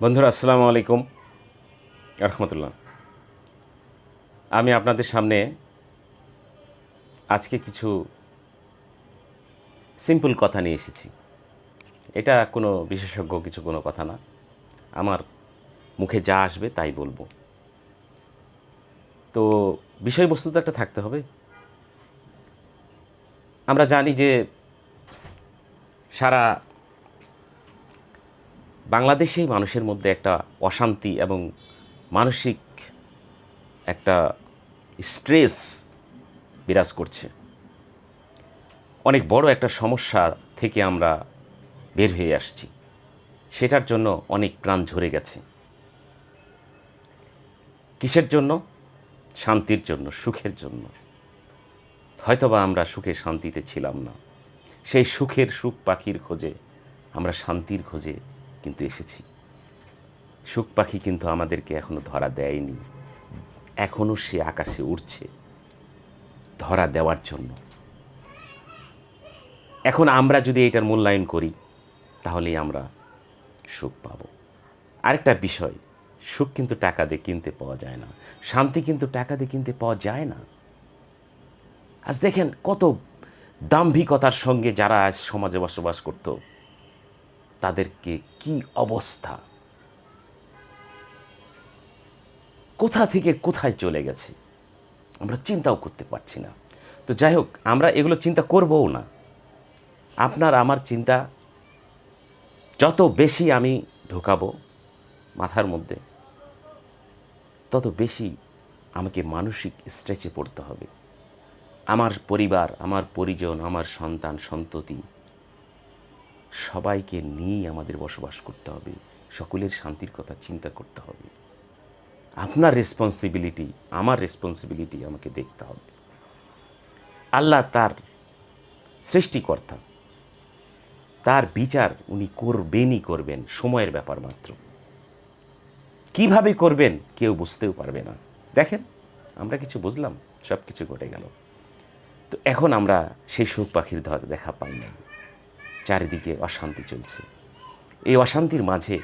বন্ধুরা আসসালামু আলাইকুম রহমতুল্লাহ। আমি আপনাদের সামনে আজকে কিছু সিম্পল কথা নিয়ে এসেছি। এটা কোনো বিশেষজ্ঞ কোনো কথা না, আমার মুখে যা আসবে তাই বলবো। তো বিষয়বস্তু তো একটা থাকতে হবে। আমরা জানি যে সারা বাংলাদেশেই মানুষের মধ্যে একটা অশান্তি এবং মানসিক একটা স্ট্রেস বিরাজ করছে। অনেক বড় একটা সমস্যা থেকে আমরা বের হয়ে আসছি, সেটার জন্য অনেক প্রাণ ঝরে গেছে। কিসের জন্য? শান্তির জন্য, সুখের জন্য। হয়তোবা আমরা সুখে শান্তিতে ছিলাম না, সেই সুখের সুখ পাখির খোঁজে আমরা শান্তির খোঁজে কিন্তু এসেছি। সুখ পাখি কিন্তু আমাদেরকে এখনো ধরা দেয়নি, এখনো সে আকাশে উড়ছে ধরা দেওয়ার জন্য। এখন আমরা যদি এটার মূল্যায়ন করি তাহলেই আমরা সুখ পাব। আরেকটা বিষয়, সুখ কিন্তু টাকা দিয়ে কিনতে পাওয়া যায় না, শান্তি কিন্তু টাকা দিয়ে কিনতে পাওয়া যায় না। আজ দেখেন কত দাম্ভিকতার সঙ্গে যারা আজ সমাজে বসবাস করত, তাদেরকে কি অবস্থা, কোথা থেকে কোথায় চলে গেছে আমরা চিন্তাও করতে পারছি না। তো যাই হোক, আমরা এগুলো চিন্তা করবও না। আপনার আমার চিন্তা যত বেশি আমি ঢোকাবো মাথার মধ্যে, তত বেশি আমাকে মানসিক স্ট্রেচে পড়তে হবে। আমার পরিবার, আমার পরিজন, আমার সন্তান সন্ততি সবাইকে নিয়েই আমাদের বসবাস করতে হবে, সকলের শান্তির কথা চিন্তা করতে হবে। আপনার রেসপন্সিবিলিটি, আমার রেসপন্সিবিলিটি আমাকে দেখতে হবে। আল্লাহ তার সৃষ্টিকর্তা, তার বিচার উনি করবেনই করবেন, সময়ের ব্যাপার মাত্র। কিভাবে করবেন কেউ বুঝতেও পারবে না। দেখেন, আমরা কিছু বুঝলাম, সব কিছু ঘটে গেল। তো এখন আমরা সেই সুখ পাখির দেখা পাই নাই, চারিদিকে অশান্তি চলছে। এই অশান্তির মাঝে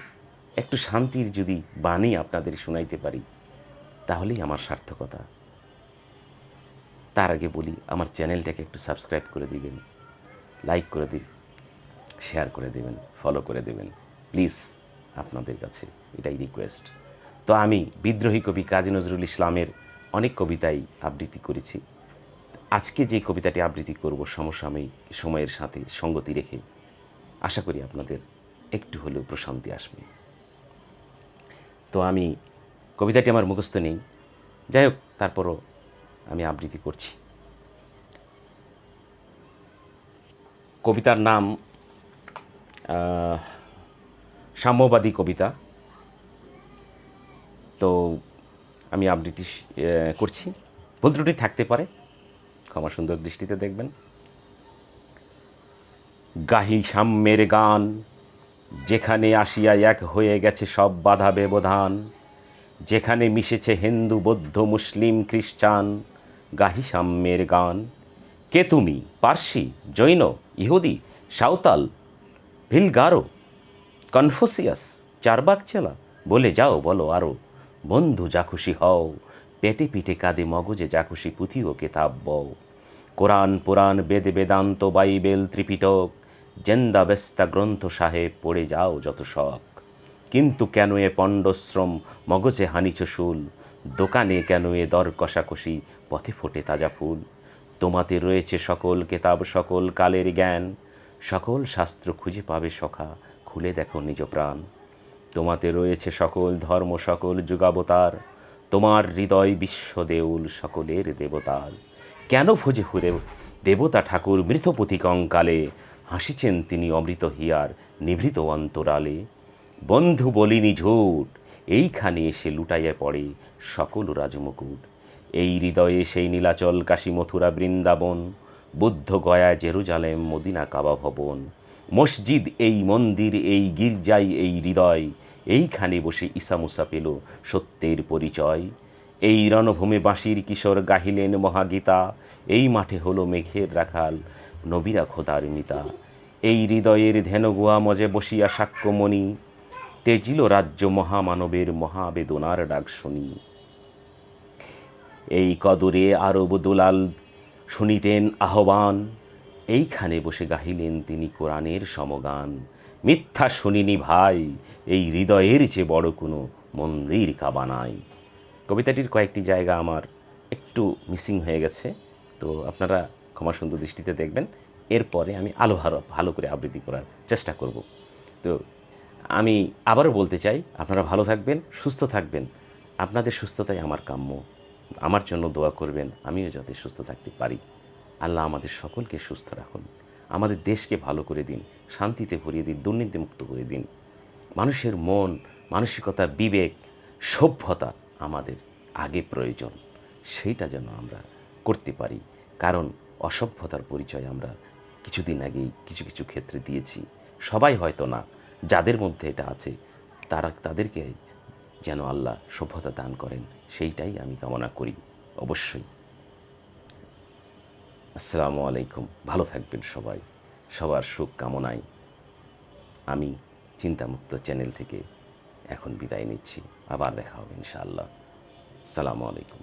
একটু শান্তির যদি বাণী আপনাদের শোনাইতে পারি তাহলেই আমার সার্থকতা। তার আগে বলি, আমার চ্যানেলটাকে একটু সাবস্ক্রাইব করে দিবেন, লাইক করে দিন, শেয়ার করে দেবেন, ফলো করে দেবেন প্লিজ, আপনাদের কাছে এটাই রিকোয়েস্ট। তো আমি বিদ্রোহী কবি কাজী নজরুল ইসলামের অনেক কবিতাই আবৃত্তি করেছি। আজকে যে কবিতাটি আবৃত্তি করব সমসাময়িক সময়ের সাথে সঙ্গতি রেখে, আশা করি আপনাদের একটু হলেও প্রশান্তি আসবে। তো আমি কবিতাটি আমার মুখস্থ নেই, যাই হোক তারপরও আমি আবৃত্তি করছি। কবিতার নাম সাম্যবাদী কবিতা। তো আমি আবৃত্তি করছি, ভুল ত্রুটি থাকতে পারে, ক্ষমা সুন্দর দৃষ্টিতে দেখবেন। গাহি সাম্যের গান, যেখানে আসিয়া এক হয়ে গেছে সব বাধা ব্যবধান, যেখানে মিশেছে হিন্দু বৌদ্ধ মুসলিম খ্রিস্টান। গাহি সাম্যের গান। কে তুমি? পার্সি, জৈন, ইহুদি, সাঁওতাল, ভিলগারো, কনফুসিয়াস, চারবাক চেলা, বলে যাও বলো আরও। বন্ধু যা খুশি হও, পেটে পিঠে কাঁদে মগজে যা খুশি পুঁথি ও কেতাব বও। কোরআন পুরাণ বেদ বেদান্ত বাইবেল ত্রিপিটক, জেন্দা বেস্তা গ্রন্থ সাহেব পড়ে যাও যত শখ। কিন্তু কেন এ পণ্ডশ্রম, মগজে হানিছ শুল, দোকানে কেন এ দর কষাকষি, পথে ফোটে তাজা ফুল। তোমাতে রয়েছে সকল কেতাব সকল কালের জ্ঞান, সকল শাস্ত্র খুঁজে পাবে সখা, খুলে দেখো নিজ প্রাণ। তোমাতে রয়েছে সকল ধর্ম সকল যুগাবতার, তোমার হৃদয় বিশ্ব দেউল সকলের দেবতার। কেন ভোজে হুরে দেবতা ঠাকুর মৃতপতি কঙ্কালে, হাসিছেন তিনি অমৃত হিয়ার নিভৃত অন্তরালে। বন্ধু বলিনি ঝুট, এইখানে এসে লুটাইয়া পড়ে সকল রাজমুকুট। এই হৃদয়ে সেই Nilachal Kashi Mathura Vrindavan, Bodh Gaya Jerusalem Medina Kaaba ভবন। মসজিদ এই মন্দির এই গির্জাই এই হৃদয়, এইখানে বসে ঈসা মুসা পেল সত্যের পরিচয়। এই রণভূমে বাঁশির কিশোর গাহিলেন মহাগীতা, এই মাঠে হলো মেঘের রাখাল নবীরা খোদার মিতা। এই হৃদয়ের ধেনগুয়া মজে বসিয়া সাক্ষ্যমণি, তেজিল রাজ্য মহামানবের মহাবেদনার ডাক শুনি। এই কদরে আরব দুলাল শুনিতেন আহ্বান, এইখানে বসে গাহিলেন তিনি কোরআনের সমগান। মিথ্যা শুনিনি ভাই, এই হৃদয়ের যে বড় কোনো মন্দির কাবা নাই। কবিতাটির কয়েকটি জায়গা আমার একটু মিসিং হয়ে গেছে, তো আপনারা ক্ষমা সুন্দর দৃষ্টিতে দেখবেন। এরপরে আমি ভালো করে আবৃত্তি করার চেষ্টা করব। তো আমি আবারও বলতে চাই, আপনারা ভালো থাকবেন, সুস্থ থাকবেন। আপনাদের সুস্থতাই আমার কাম্য। আমার জন্য দোয়া করবেন, আমিও যাতে সুস্থ থাকতে পারি। আল্লাহ আমাদের সকলকে সুস্থ রাখুন, আমাদের দেশকে ভালো করে দিন, শান্তিতে ভরিয়ে দিন, দুর্নীতিমুক্ত করে দিন। মানুষের মন, মানসিকতা, বিবেক, সভ্যতা আমাদের আগে প্রয়োজন, সেইটা যেন আমরা করতে পারি। কারণ অসভ্যতার পরিচয় আমরা কিছুদিন আগেই কিছু কিছু ক্ষেত্রে দিয়েছি। সবাই হয়তো না, যাদের মধ্যে এটা আছে তাদেরকে যেন আল্লাহ সভ্যতা দান করেন, সেইটাই আমি কামনা করি অবশ্যই। আসসালামু আলাইকুম, ভালো থাকবেন সবাই। সবার সুখ কামনায় আমি চিন্তামুক্ত চ্যানেল থেকে এখন বিদায় নিচ্ছি। আবার দেখা হবে ইনশাআল্লাহ। আসসালামু আলাইকুম।